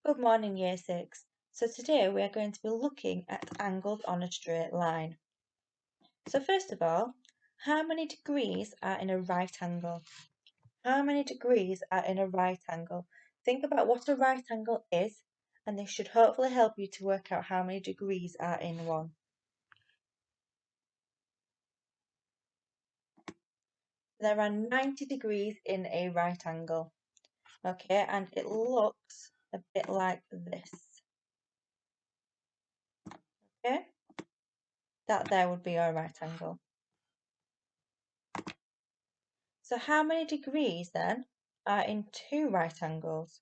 Good morning, Year 6. So today we are going to be looking at angles on a straight line. So first of all, how many degrees are in a right angle? How many degrees are in a right angle? Think about what a right angle is, and this should hopefully help you to work out how many degrees are in one. There are 90 degrees in a right angle. Okay, and it looks a bit like this. Okay, that there would be our right angle. So how many degrees then are in two right angles?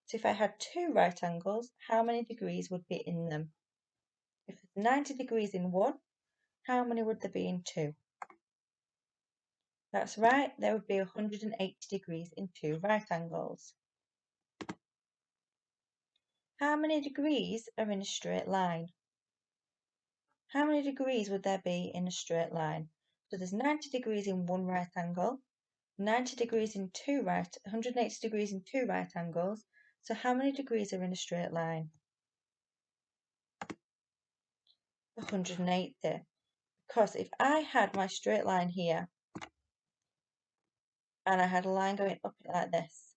So if I had two right angles, how many degrees would be in them? If there's 90 degrees in one, how many would there be in two? That's right, there would be 180 degrees in two right angles. How many degrees are in a straight line? How many degrees would there be in a straight line? So there's 90 degrees in one right angle, 90 degrees in 180 degrees in two right angles. So how many degrees are in a straight line? 180. Because if I had my straight line here and I had a line going up it like this,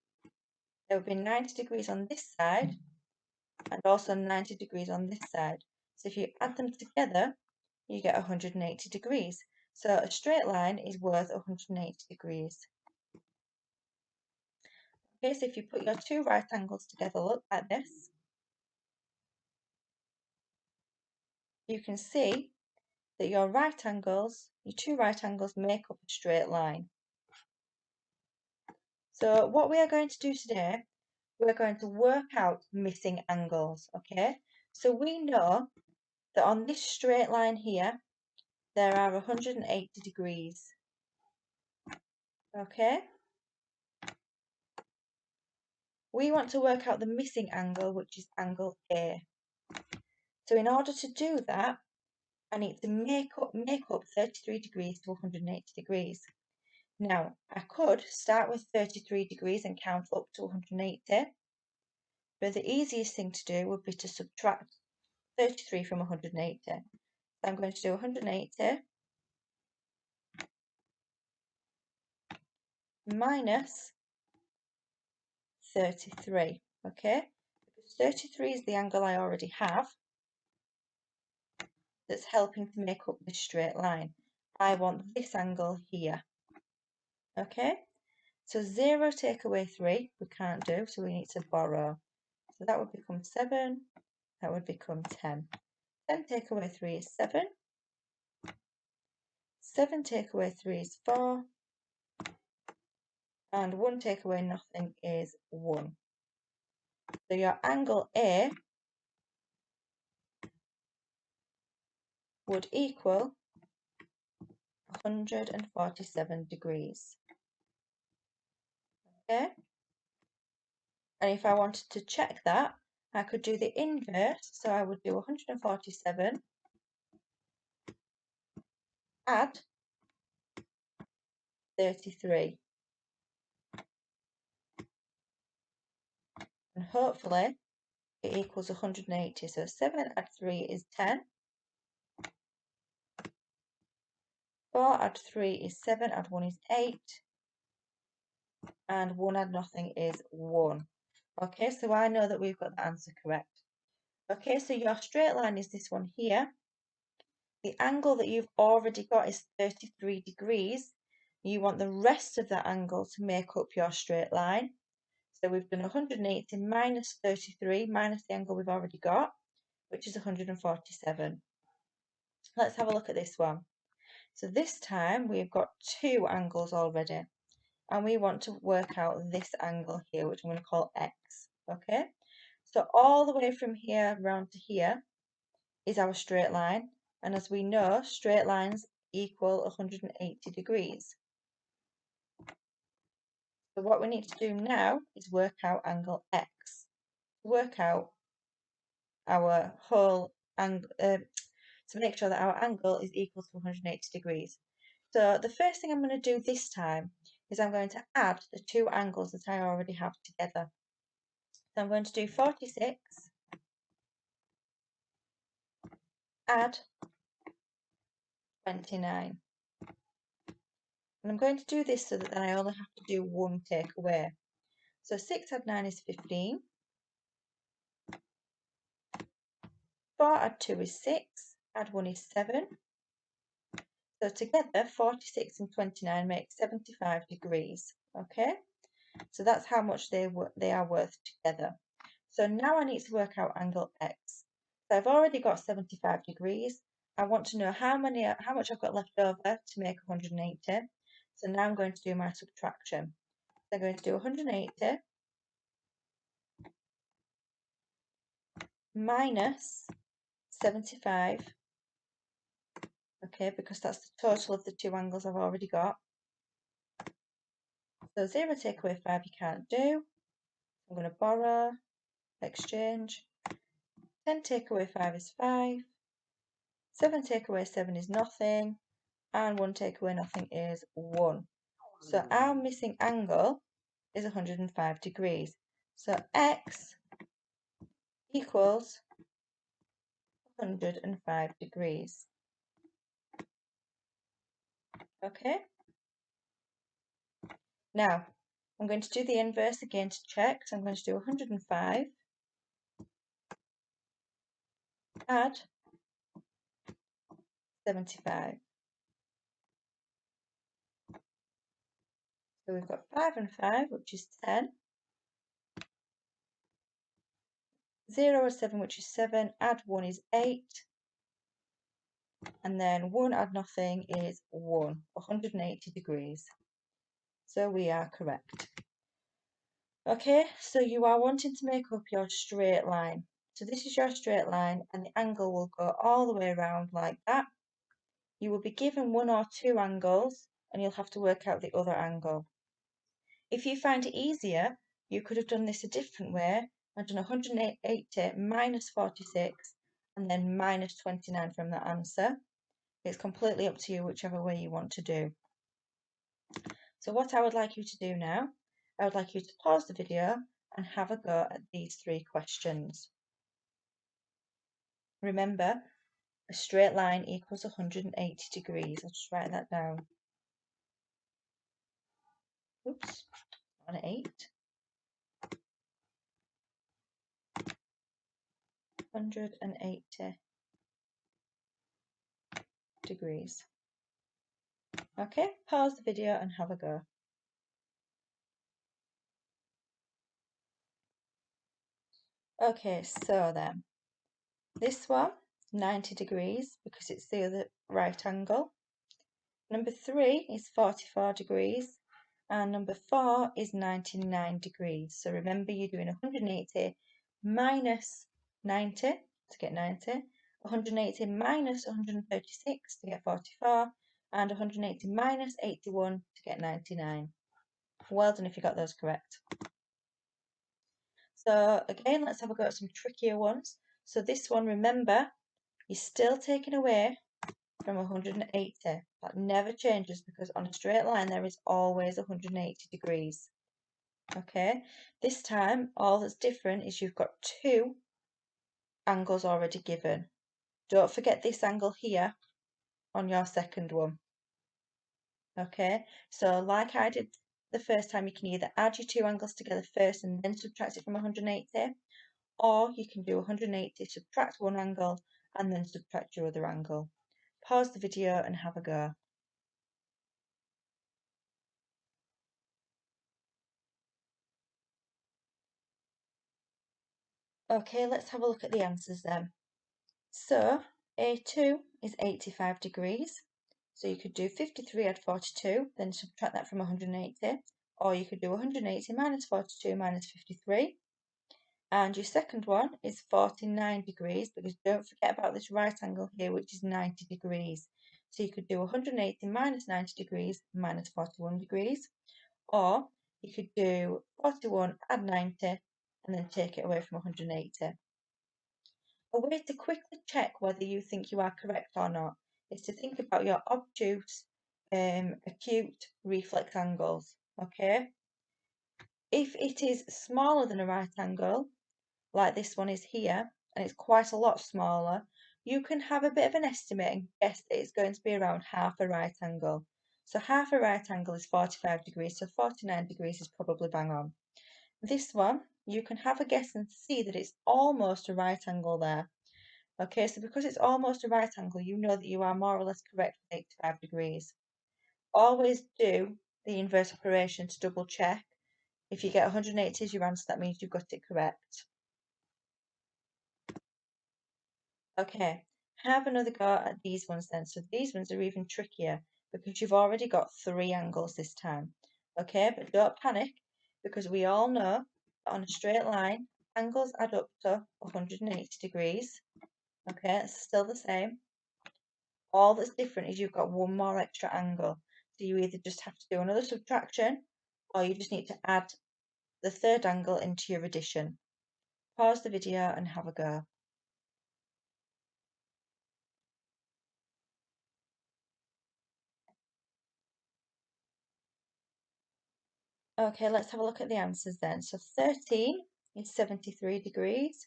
there would be 90 degrees on this side and also 90 degrees on this side. So if you add them together, you get 180 degrees. So a straight line is worth 180 degrees. Okay, so if you put your two right angles together, look like this, you can see that your two right angles make up a straight line. So what we are going to do today, we're going to work out missing angles, okay? So we know that on this straight line here, there are 180 degrees, okay? We want to work out the missing angle, which is angle A. So in order to do that, I need to make up 33 degrees to 180 degrees. Now, I could start with 33 degrees and count up to 180, but the easiest thing to do would be to subtract 33 from 180. So I'm going to do 180 minus 33, okay? Because 33 is the angle I already have that's helping to make up this straight line. I want this angle here, okay? So 0 take away 3, we can't do, so we need to borrow. So that would become 7, that would become 10. 10 take away 3 is 7. 7 take away 3 is 4. And 1 take away nothing is 1. So your angle A would equal 147 degrees. Okay? And if I wanted to check that, I could do the inverse. So I would do 147, add 33. And hopefully it equals 180. So 7 add 3 is 10. 4 add 3 is 7, add 1 is 8. And 1 add nothing is 1. Okay, so I know that we've got the answer correct. Okay, so your straight line is this one here. The angle that you've already got is 33 degrees. You want the rest of that angle to make up your straight line. So we've done 180 minus 33 minus the angle we've already got, which is 147. Let's have a look at this one. So this time we've got two angles already, and we want to work out this angle here, which I'm going to call X. Okay, so all the way from here round to here is our straight line, and as we know, straight lines equal 180 degrees. So what we need to do now is work out angle X. Work out our whole angle, to make sure that our angle is equal to 180 degrees. So the first thing I'm going to do this time is I'm going to add the two angles that I already have together. So I'm going to do 46, add 29. And I'm going to do this so that then I only have to do one takeaway. So 6 add 9 is 15. 4 add 2 is 6. Add 1 is 7. So together 46 and 29 make 75 degrees. Okay, so that's how much they are worth together. So now I need to work out angle X. So I've already got 75 degrees. I want to know how much I've got left over to make 180. So now I'm going to do my subtraction. So I'm going to do 180 minus 75, okay, because that's the total of the two angles I've already got. So 0 take away 5 you can't do. I'm going to borrow, exchange. 10 take away 5 is 5. 7 take away 7 is nothing. And 1 take away nothing is 1. So our missing angle is 105 degrees. So X equals 105 degrees. Okay? Now, I'm going to do the inverse again to check. So I'm going to do 105, add 75. So we've got 5 and 5, which is 10. 0 and 7, which is 7. Add 1 is 8. And then 1 add nothing is 1, 180 degrees. So we are correct. Okay, so you are wanting to make up your straight line. So this is your straight line and the angle will go all the way around like that. You will be given one or two angles and you'll have to work out the other angle. If you find it easier, you could have done this a different way and done 180 minus 46 and then minus 29 from that answer. It's completely up to you whichever way you want to do. So what I would like you to do now, I would like you to pause the video and have a go at these three questions. Remember, a straight line equals 180 degrees. I'll just write that down. Oops, on 8. 180 degrees. Okay, pause the video and have a go. Okay, so then, this one, 90 degrees, because it's the other right angle. Number 3 is 44 degrees, and number 4 is 99 degrees. So remember, you're doing 180 minus 90 to get 90, 180 minus 136 to get 44, and 180 minus 81 to get 99. Well done if you got those correct. So again, let's have a go at some trickier ones. So this one, remember, you're still taking away from 180. That never changes because on a straight line there is always 180 degrees. Okay, this time all that's different is you've got two angles already given. Don't forget this angle here on your second one. Okay, so like I did the first time, you can either add your two angles together first and then subtract it from 180, or you can do 180, subtract one angle and then subtract your other angle. Pause the video and have a go. Okay, let's have a look at the answers then. So A2 is 85 degrees. So you could do 53 add 42, then subtract that from 180. Or you could do 180 minus 42 minus 53. And your second one is 49 degrees, because don't forget about this right angle here, which is 90 degrees. So you could do 180 minus 90 degrees minus 41 degrees. Or you could do 41 add 90 and then take it away from 180. A way to quickly check whether you think you are correct or not is to think about your obtuse, acute reflex angles. Okay, If it is smaller than a right angle, like this one is here, and it's quite a lot smaller, you can have a bit of an estimate and guess that it's going to be around half a right angle. So half a right angle is 45 degrees, so 49 degrees is probably bang on. This one, you can have a guess and see that it's almost a right angle there. Okay, so because it's almost a right angle, you know that you are more or less correct with 85 degrees. Always do the inverse operation to double check. If you get 180 as your answer, that means you've got it correct. Okay, have another go at these ones then. So these ones are even trickier because you've already got 3 angles this time. Okay, but don't panic because we all know that on a straight line, angles add up to 180 degrees. Okay, it's still the same. All that's different is you've got one more extra angle. So you either just have to do another subtraction or you just need to add the third angle into your addition. Pause the video and have a go. Okay, let's have a look at the answers then. So 13 is 73 degrees,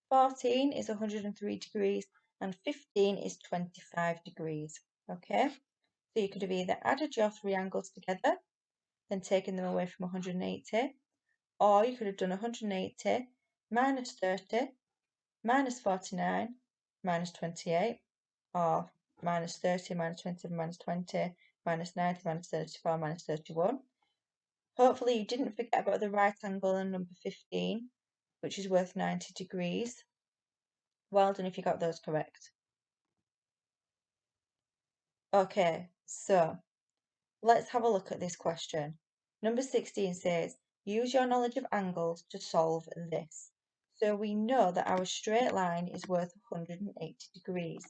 14 is 103 degrees, and 15 is 25 degrees. Okay, so you could have either added your 3 angles together, then taken them away from 180, or you could have done 180 minus 30 minus 49 minus 28, or minus 30 minus 27 minus 20 minus 90 minus 34 minus 31. Hopefully you didn't forget about the right angle and number 15, which is worth 90 degrees. Well done if you got those correct. Okay, so let's have a look at this question. Number 16 says, use your knowledge of angles to solve this. So we know that our straight line is worth 180 degrees.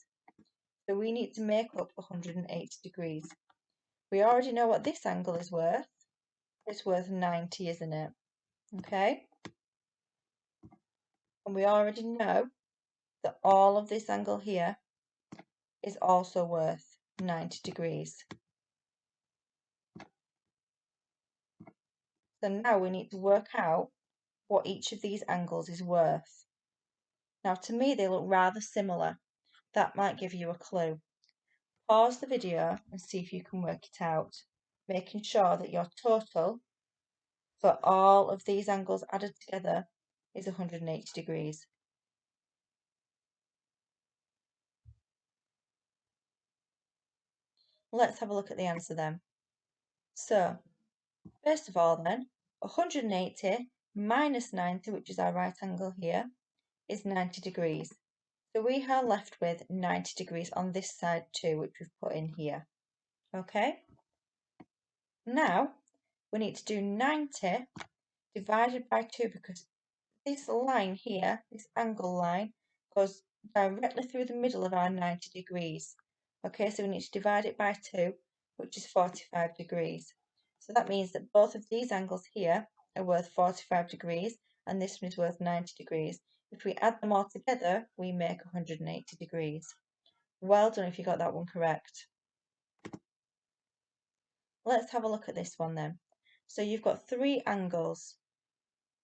So we need to make up 180 degrees. We already know what this angle is worth. It's worth 90, isn't it? Okay. And we already know that all of this angle here is also worth 90 degrees. So now we need to work out what each of these angles is worth. Now to me they look rather similar. That might give you a clue. Pause the video and see if you can work it out, making sure that your total for all of these angles added together is 180 degrees. Let's have a look at the answer then. So, first of all then, 180 minus 90, which is our right angle here, is 90 degrees. So we are left with 90 degrees on this side too, which we've put in here. Okay? Now, we need to do 90 divided by 2 because this line here, this angle line, goes directly through the middle of our 90 degrees. Okay, so we need to divide it by 2, which is 45 degrees. So that means that both of these angles here are worth 45 degrees and this one is worth 90 degrees. If we add them all together, we make 180 degrees. Well done if you got that one correct. Let's have a look at this one then. So you've got 3 angles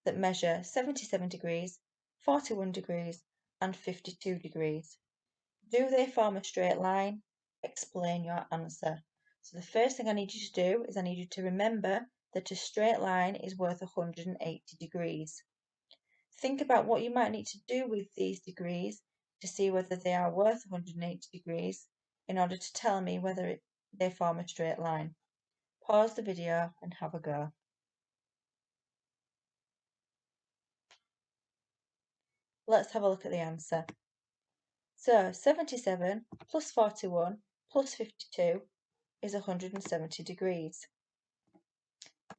that measure 77 degrees, 41 degrees, and 52 degrees. Do they form a straight line? Explain your answer. So the first thing I need you to do is I need you to remember that a straight line is worth 180 degrees. Think about what you might need to do with these degrees to see whether they are worth 180 degrees in order to tell me whether they form a straight line. Pause the video and have a go. Let's have a look at the answer. So 77 plus 41 plus 52 is 170 degrees.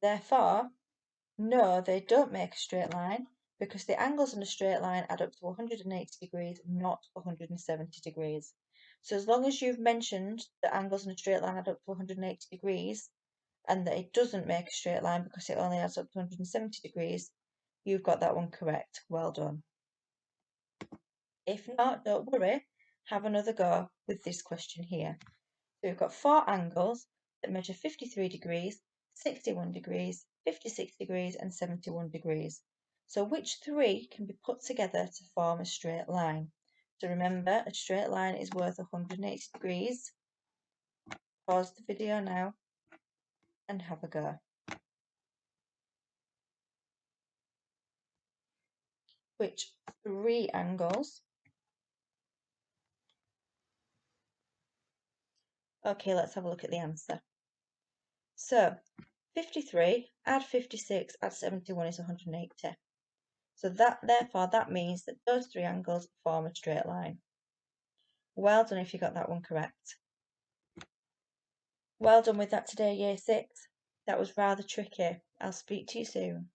Therefore, no, they don't make a straight line because the angles in a straight line add up to 180 degrees, not 170 degrees. So as long as you've mentioned that angles in a straight line add up to 180 degrees and that it doesn't make a straight line because it only adds up to 170 degrees, you've got that one correct. Well done. If not, don't worry, have another go with this question here. So we've got 4 angles that measure 53 degrees, 61 degrees, 56 degrees and 71 degrees. So which three can be put together to form a straight line? So remember, a straight line is worth 180 degrees. Pause the video now and have a go. Which three angles? Okay, let's have a look at the answer. So 53, add 56, add 71 is 180. So therefore that means that those three angles form a straight line. Well done if you got that one correct. Well done with that today, Year 6. That was rather tricky. I'll speak to you soon.